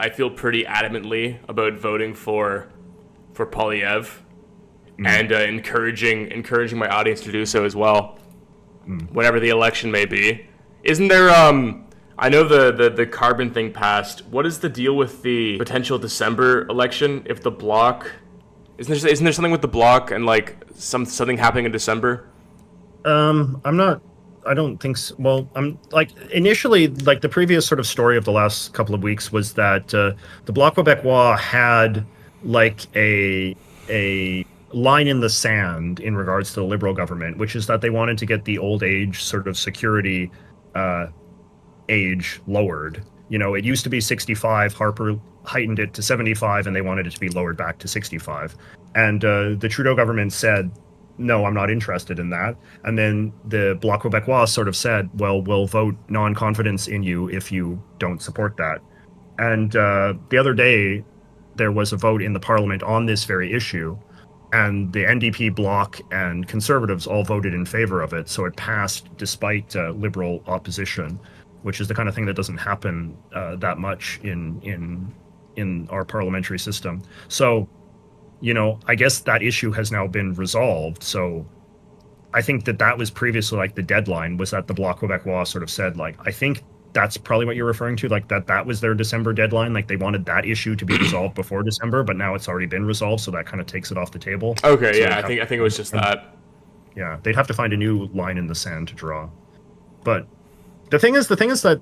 I feel pretty adamantly about voting for Polyev and encouraging my audience to do so as well, whenever the election may be. Isn't there I know the carbon thing passed. What is the deal with the potential December election if the bloc isn't there something with the bloc and like something happening in December? I don't think so. Well, I'm like initially like the previous sort of story of the last couple of weeks was that the Bloc Québécois had like a line in the sand in regards to the Liberal government, which is that they wanted to get the old age sort of security age lowered. You know, it used to be 65. Harper heightened it to 75, and they wanted it to be lowered back to 65. And the Trudeau government said, no, I'm not interested in that. And then the Bloc Québécois sort of said, well, we'll vote non-confidence in you if you don't support that. And the other day, there was a vote in the parliament on this very issue, and the NDP bloc and Conservatives all voted in favor of it. So it passed despite Liberal opposition, which is the kind of thing that doesn't happen that much in our parliamentary system. So, you know, I guess that issue has now been resolved. So I think that was previously like the deadline was that the Bloc Québécois sort of said, like, I think that's probably what you're referring to, like that was their December deadline. Like they wanted that issue to be resolved before December, but now it's already been resolved. So that kind of takes it off the table. Okay. So Yeah. I think it was just that. Yeah. They'd have to find a new line in the sand to draw. But the thing is that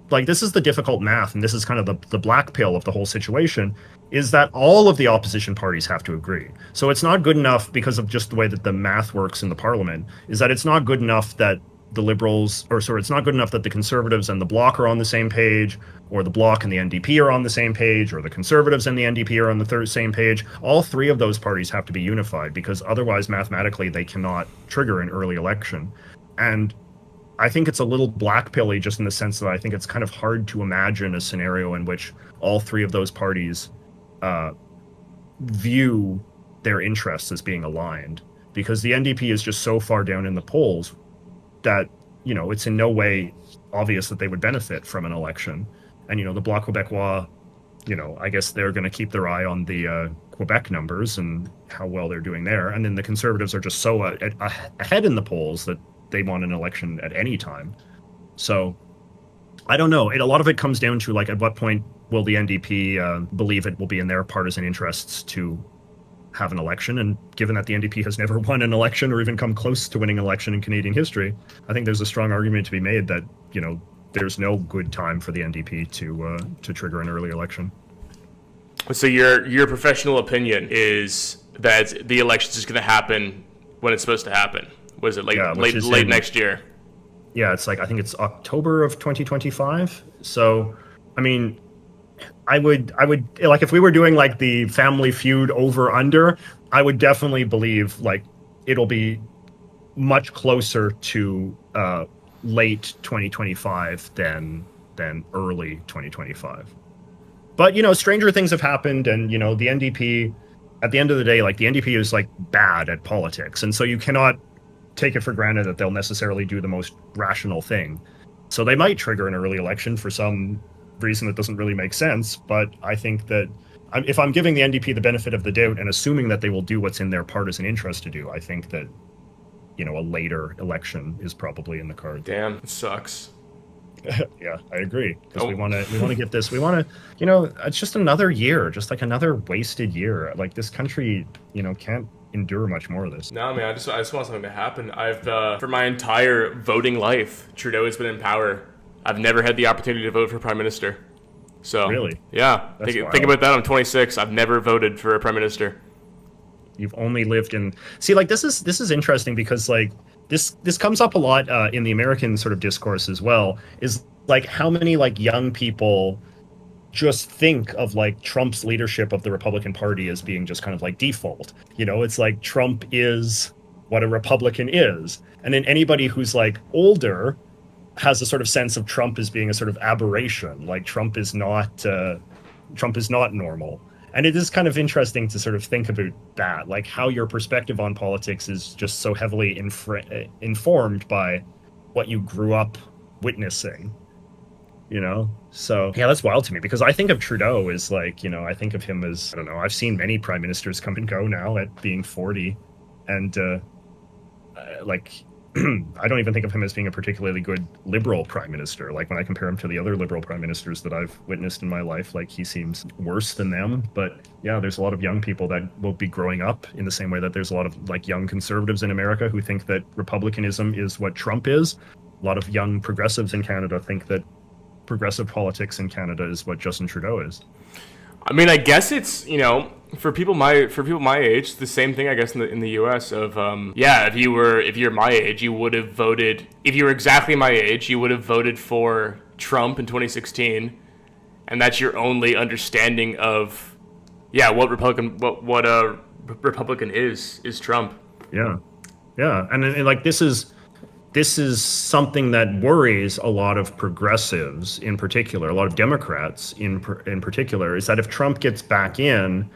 like this is the difficult math, and this is kind of the black pill of the whole situation, is that all of the opposition parties have to agree. So it's not good enough because of just the way that the math works in the parliament, is that it's not good enough that the Liberals, it's not good enough that the Conservatives and the Bloc are on the same page, or the Bloc and the NDP are on the same page, or the Conservatives and the NDP are on the same page. All three of those parties have to be unified, because otherwise mathematically they cannot trigger an early election. And I think it's a little black pilly just in the sense that I think it's kind of hard to imagine a scenario in which all three of those parties view their interests as being aligned, because the NDP is just so far down in the polls that, you know, it's in no way obvious that they would benefit from an election. And, you know, the Bloc Québécois, you know, I guess they're going to keep their eye on the Quebec numbers and how well they're doing there. And then the Conservatives are just so ahead in the polls that they want an election at any time. So I don't know. A lot of it comes down to, like, at what point will the NDP believe it will be in their partisan interests to have an election? And given that the NDP has never won an election or even come close to winning an election in Canadian history, I think there's a strong argument to be made that, you know, there's no good time for the NDP to trigger an early election. So your professional opinion is that the election is just going to happen when it's supposed to happen. Was it late next year? Yeah, it's like, I think it's October of 2025. So, I mean, I would like, if we were doing like the Family Feud over under, I would definitely believe like it'll be much closer to late 2025 than early 2025. But, you know, stranger things have happened, and, you know, the NDP, at the end of the day, like, the NDP is like bad at politics, and so you cannot take it for granted that they'll necessarily do the most rational thing. So they might trigger an early election for some reason that doesn't really make sense, but I think that if I'm giving the NDP the benefit of the doubt and assuming that they will do what's in their partisan interest to do, I think that, you know, a later election is probably in the cards. Damn, it sucks. Yeah, I agree, because we want to get this. We want to, you know, it's just another year, just like another wasted year. Like, this country, you know, can't endure much more of this. No, man, I just want something to happen. I've for my entire voting life, Trudeau has been in power. I've never had the opportunity to vote for prime minister. So really, yeah, think about that. I'm 26. I've never voted for a prime minister. You've only lived in. See, like, this is interesting, because like this comes up a lot in the American sort of discourse as well. Is like how many like young people just think of like Trump's leadership of the Republican Party as being just kind of like default. You know, it's like Trump is what a Republican is. And then anybody who's like older has a sort of sense of Trump as being a sort of aberration. Like Trump is not normal. And it is kind of interesting to sort of think about that, like how your perspective on politics is just so heavily informed by what you grew up witnessing. So yeah, that's wild to me, because I think of Trudeau as like, I think of him as, I don't know, I've seen many prime ministers come and go now at being 40, and like I don't even think of him as being a particularly good liberal prime minister. Like when I compare him to the other liberal prime ministers that I've witnessed in my life, like he seems worse than them. But yeah, there's a lot of young people that will be growing up in the same way that there's a lot of like young conservatives in America who think that republicanism is what Trump is. A lot of young progressives in Canada think that progressive politics in Canada is what Justin Trudeau is. I mean, I guess it's, for people my age, the same thing, I guess, in the U.S. of if you're my age, you would have voted, if you were exactly my age, you would have voted for Trump in 2016, and that's your only understanding of what a Republican is Trump. Yeah, and like this is something that worries a lot of progressives in particular, a lot of Democrats in particular, is that if Trump gets back in,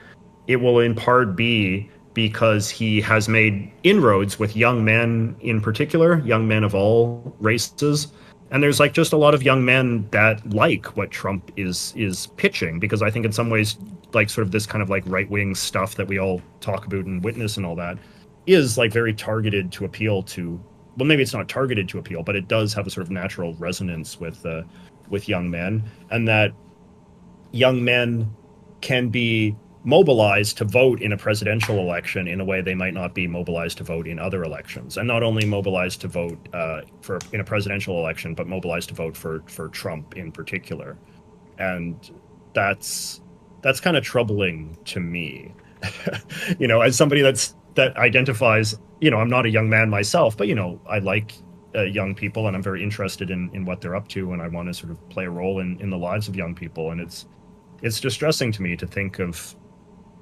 it will in part be because he has made inroads with young men in particular, young men of all races. And there's like just a lot of young men that like what Trump is pitching, because I think in some ways, like sort of this kind of like right-wing stuff that we all talk about and witness and all that is like very targeted to appeal to, well, maybe it's not targeted to appeal, but it does have a sort of natural resonance with young men, and that young men can be mobilized to vote in a presidential election in a way they might not be mobilized to vote in other elections, and not only mobilized to vote in a presidential election, but mobilized to vote for Trump in particular, and that's kind of troubling to me, as somebody that identifies, I'm not a young man myself, but, I like young people, and I'm very interested in what they're up to, and I want to sort of play a role in the lives of young people. And it's distressing to me to think of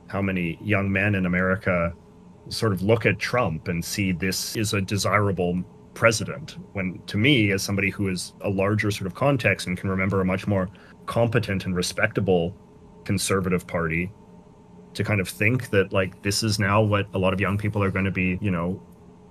how many young men in America sort of look at Trump and see this is a desirable president, when to me, as somebody who is a larger sort of context and can remember a much more competent and respectable conservative party, to kind of think that like this is now what a lot of young people are going to be,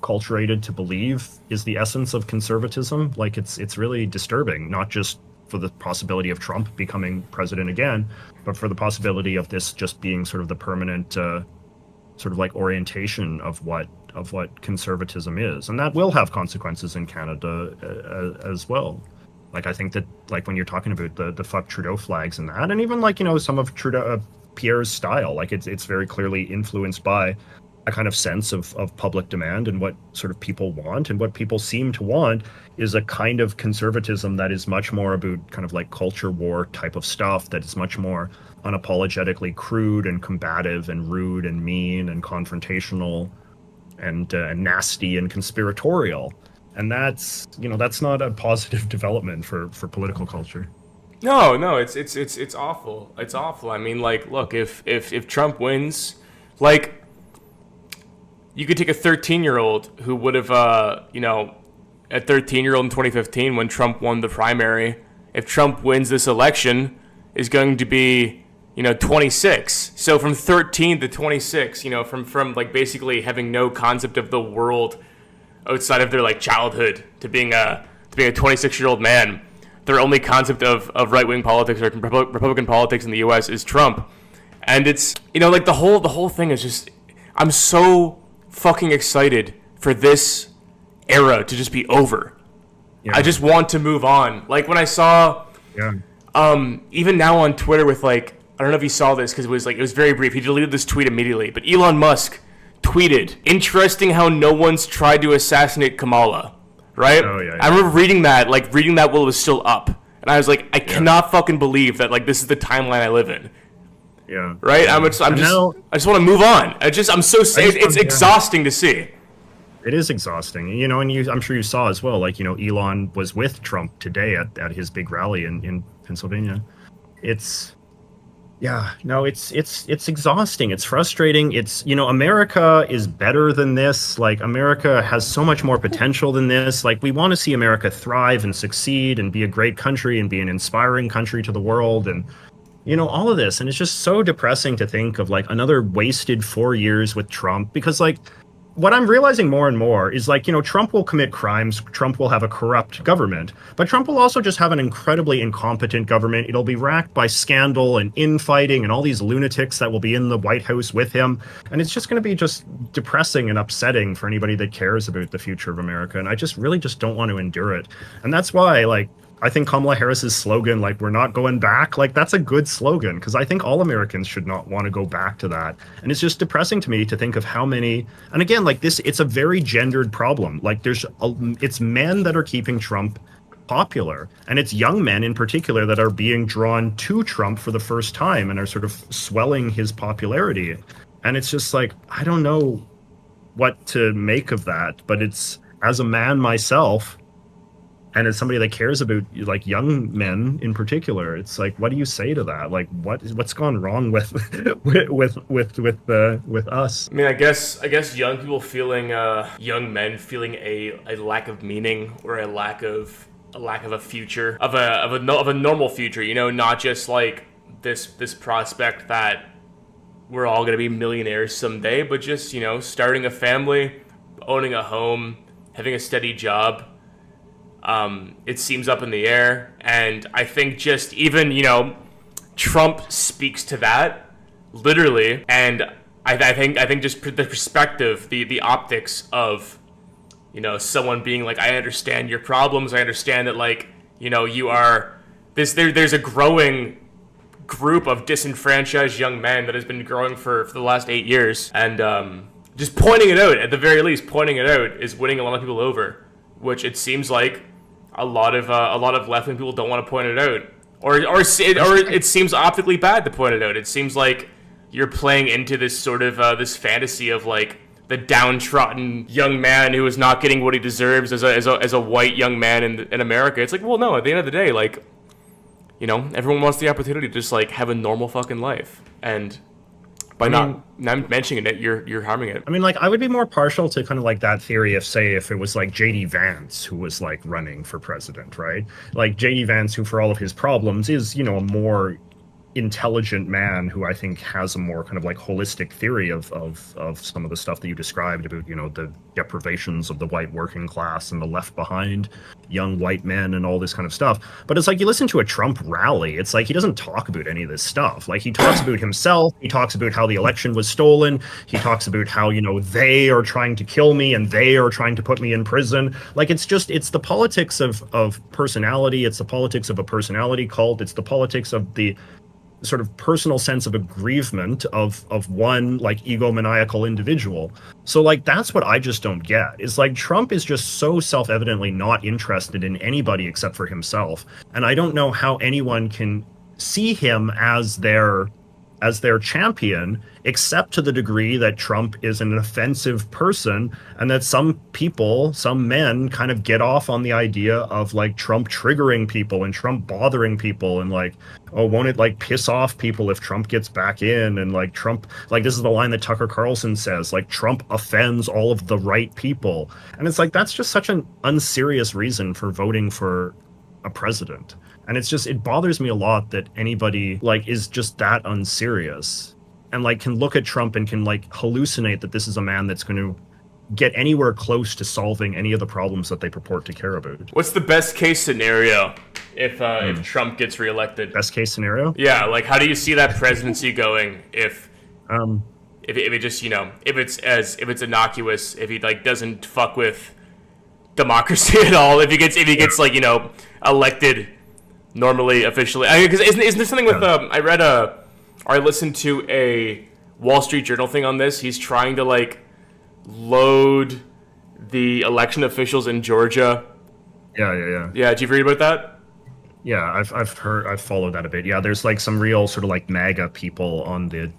culturated to believe is the essence of conservatism. Like it's really disturbing, not just for the possibility of Trump becoming president again, but for the possibility of this just being sort of the permanent sort of like orientation of what conservatism is. And that will have consequences in Canada as well. Like I think that like when you're talking about the fuck Trudeau flags and that, and even like, some of Trudeau Pierre's style, like it's very clearly influenced by a kind of sense of public demand and what sort of people want, and what people seem to want is a kind of conservatism that is much more about kind of like culture war type of stuff, that is much more unapologetically crude and combative and rude and mean and confrontational and nasty and conspiratorial. And that's not a positive development for political culture. No, it's awful. It's awful. I mean, like, look, if Trump wins, like, you could take a 13-year-old who would have, a 13-year-old in 2015 when Trump won the primary. If Trump wins this election, is going to be, 26. So from 13 to 26, from like basically having no concept of the world outside of their like childhood to being a 26-year-old man. Their only concept of right-wing politics or Republican politics in the U.S. is Trump. And it's, like the whole thing is just, I'm so fucking excited for this era to just be over. Yeah. I just want to move on. Like when I saw, even now on Twitter with like, I don't know if you saw this because it was very brief. He deleted this tweet immediately, but Elon Musk tweeted, "Interesting how no one's tried to assassinate Kamala." Right? Oh, yeah. I remember reading that while it was still up. And I was like, I cannot fucking believe that like this is the timeline I live in. Yeah. Right? I just want to move on. I'm so sad. It's exhausting to see. It is exhausting. And I'm sure you saw as well, like, Elon was with Trump today at his big rally in Pennsylvania. It's exhausting. It's frustrating. It's, America is better than this. Like, America has so much more potential than this. Like, we want to see America thrive and succeed and be a great country and be an inspiring country to the world and, all of this. And it's just so depressing to think of like another wasted 4 years with Trump, because like, what I'm realizing more and more is like, Trump will commit crimes. Trump will have a corrupt government, but Trump will also just have an incredibly incompetent government. It'll be racked by scandal and infighting and all these lunatics that will be in the White House with him. And it's just going to be just depressing and upsetting for anybody that cares about the future of America. And I just really just don't want to endure it. And that's why, like, I think Kamala Harris's slogan, like, we're not going back, like, that's a good slogan, because I think all Americans should not want to go back to that. And it's just depressing to me to think of how many, and again, like this, it's a very gendered problem. Like it's men that are keeping Trump popular, and it's young men in particular that are being drawn to Trump for the first time and are sort of swelling his popularity. And it's just like, I don't know what to make of that, but it's, as a man myself, and as somebody that cares about like young men in particular, it's like, what do you say to that? Like, what's gone wrong with with us? I mean, I guess young people feeling young men feeling a lack of meaning, or a lack of a future, of a normal future. Not just like this prospect that we're all gonna be millionaires someday, but just starting a family, owning a home, having a steady job. It seems up in the air, and I think just even, Trump speaks to that, literally, and I think just the perspective, the optics of, someone being like, I understand your problems, I understand that, like, you are, there's a growing group of disenfranchised young men that has been growing for the last 8 years, and just pointing it out, at the very least, pointing it out is winning a lot of people over, which it seems like a lot of left-wing people don't want to point it out, or it seems optically bad to point it out. It seems like you're playing into this sort of this fantasy of like the downtrodden young man who is not getting what he deserves as a white young man in America. It's like, well, no. At the end of the day, like, everyone wants the opportunity to just like have a normal fucking life, and by not mentioning it, you're harming it. I mean, like, I would be more partial to kind of like that theory if it was like J.D. Vance who was like running for president, right? Like J.D. Vance, who for all of his problems is, a more intelligent man who I think has a more kind of like holistic theory of some of the stuff that you described about, the deprivations of the white working class and the left behind young white men and all this kind of stuff. But it's like, you listen to a Trump rally, it's like he doesn't talk about any of this stuff. Like, he talks about himself, he talks about how the election was stolen, he talks about how, they are trying to kill me and they are trying to put me in prison. Like, it's the politics of personality, it's the politics of a personality cult, it's the politics of the sort of personal sense of aggrievement of one like egomaniacal individual. So like, that's what I just don't get. Is like, Trump is just so self-evidently not interested in anybody except for himself, and I don't know how anyone can see him as their champion, except to the degree that Trump is an offensive person, and that some men kind of get off on the idea of like Trump triggering people and Trump bothering people, and like, oh, won't it like piss off people if Trump gets back in? And like, Trump, like, this is the line that Tucker Carlson says, like, Trump offends all of the right people. And it's like, that's just such an unserious reason for voting for a president. And it bothers me a lot that anybody like is just that unserious and like can look at Trump and can like hallucinate that this is a man that's going to get anywhere close to solving any of the problems that they purport to care about. What's the best case scenario if Trump gets reelected? Best case scenario? Yeah, like, how do you see that presidency going if it just, if it's innocuous, if he like doesn't fuck with democracy at all, if he gets like, elected normally, officially. I mean, because isn't there something with I listened to a Wall Street Journal thing on this. He's trying to like load the election officials in Georgia. Yeah. Did you read about that? Yeah, I've followed that a bit. Yeah, there's like some real sort of like MAGA people on the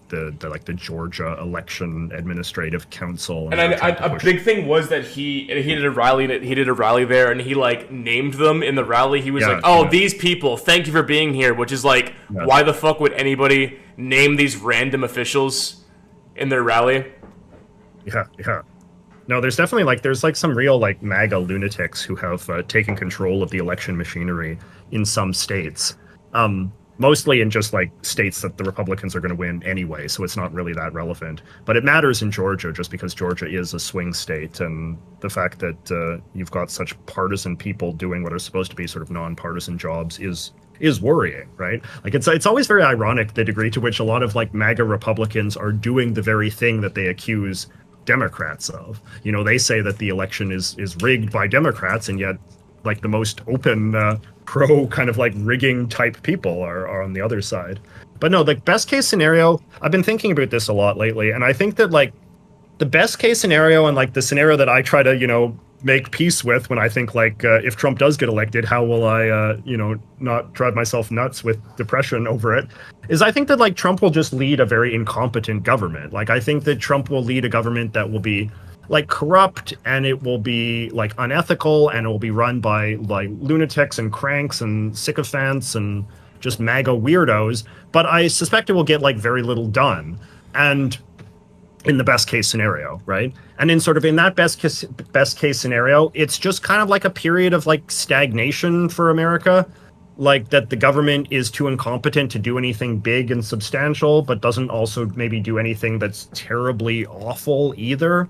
Georgia Election Administrative Council. And a big thing was that he did a rally there, and he like named them in the rally. He was these people, thank you for being here, which is like, why the fuck would anybody name these random officials in their rally? Yeah. No, there's definitely there's some real like MAGA lunatics who have taken control of the election machinery in some states. mostly in just like states that the Republicans are going to win anyway, so it's not really that relevant. But it matters in Georgia just because Georgia is a swing state, and the fact that you've got such partisan people doing what are supposed to be sort of nonpartisan jobs is worrying, right? Like it's always very ironic the degree to which a lot of like MAGA Republicans are doing the very thing that they accuse Democrats of. You know, they say that the election is rigged by Democrats, and yet like the most open pro kind of like rigging type people are on the other side. But no, like best case scenario, I've been thinking about this a lot lately, and I think that like the best case scenario and like the scenario that I try to, you know, make peace with when I think like if Trump does get elected, how will I, you know, not drive myself nuts with depression over it, is I think that like Trump will just lead a very incompetent government. Like I think that Trump will lead a government that will be like corrupt, and it will be like unethical, and it will be run by like lunatics and cranks and sycophants and just MAGA weirdos. But I suspect it will get like very little done. And in the best case scenario, right? And in sort of in that best case scenario, it's just kind of like a period of like stagnation for America, like that the government is too incompetent to do anything big and substantial, but doesn't also maybe do anything that's terribly awful either.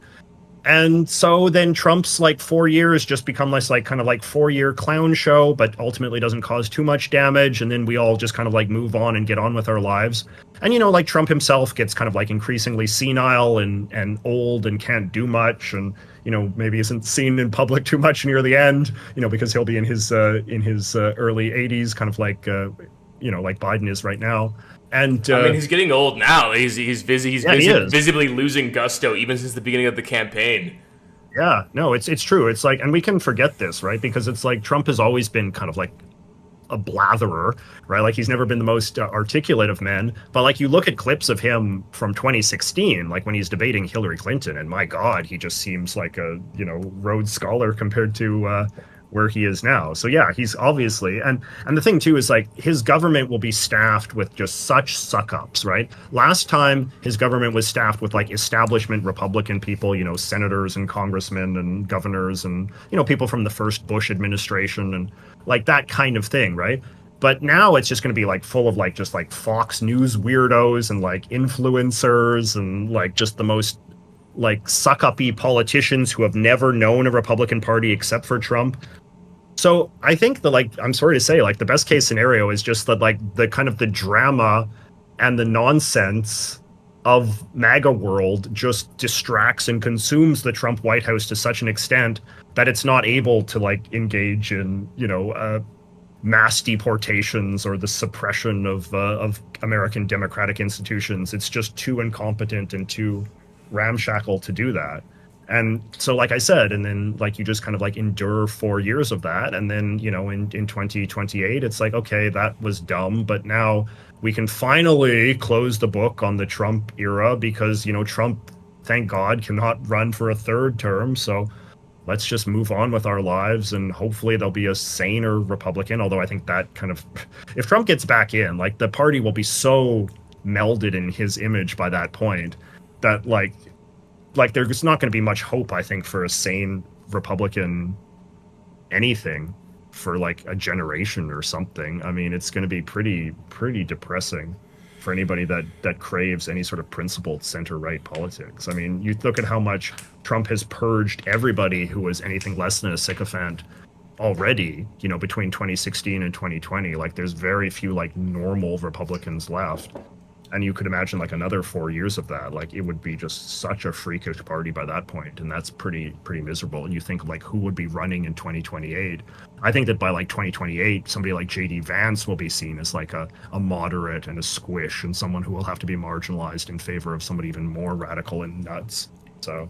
And so then Trump's like 4 years just become less like kind of like 4-year clown show, but ultimately doesn't cause too much damage. And then we all just kind of like move on and get on with our lives. And, you know, like Trump himself gets kind of like increasingly senile and old and can't do much. And, you know, maybe isn't seen in public too much near the end, you know, because he'll be in his early 80s, kind of like, you know, like Biden is right now. And I mean, he's getting old now. He's visibly losing gusto even since the beginning of the campaign. Yeah, no, it's true. It's like, and we can forget this, right? Because it's like Trump has always been kind of like a blatherer, right? Like he's never been the most articulate of men. But like you look at clips of him from 2016, like when he's debating Hillary Clinton, and my God, he just seems like a, you know, Rhodes Scholar compared to where he is now. So yeah, he's obviously, and the thing too is like his government will be staffed with just such suck-ups, right? Last time his government was staffed with like establishment Republican people, you know, senators and congressmen and governors and, you know, people from the first Bush administration and like that kind of thing, right? But now it's just going to be like full of like just like Fox News weirdos and like influencers and like just the most like suck-uppy politicians who have never known a Republican Party except for Trump. So I think that, like, I'm sorry to say, like, the best case scenario is just that, like, the kind of the drama and the nonsense of MAGA world just distracts and consumes the Trump White House to such an extent that it's not able to, like, engage in, you know, mass deportations or the suppression of American democratic institutions. It's just too incompetent and too ramshackle to do that. And so, like I said, and then like you just kind of like endure 4 years of that. And then, you know, in 2028, it's like, okay, that was dumb. But now we can finally close the book on the Trump era because, you know, Trump, thank God, cannot run for a third term. So let's just move on with our lives. And hopefully there'll be a saner Republican. Although I think that kind of, if Trump gets back in, like the party will be so melded in his image by that point that like there's not going to be much hope, I think, for a sane Republican anything for like a generation or something. I mean, it's going to be pretty depressing for anybody that craves any sort of principled center-right politics. I mean, you look at how much Trump has purged everybody who was anything less than a sycophant already, you know, between 2016 and 2020. Like, there's very few like normal Republicans left. And you could imagine like another 4 years of that. Like it would be just such a freakish party by that point, and that's pretty miserable. And you think like who would be running in 2028? I think that by like 2028, somebody like J.D. Vance will be seen as like a moderate and a squish, and someone who will have to be marginalized in favor of somebody even more radical and nuts. So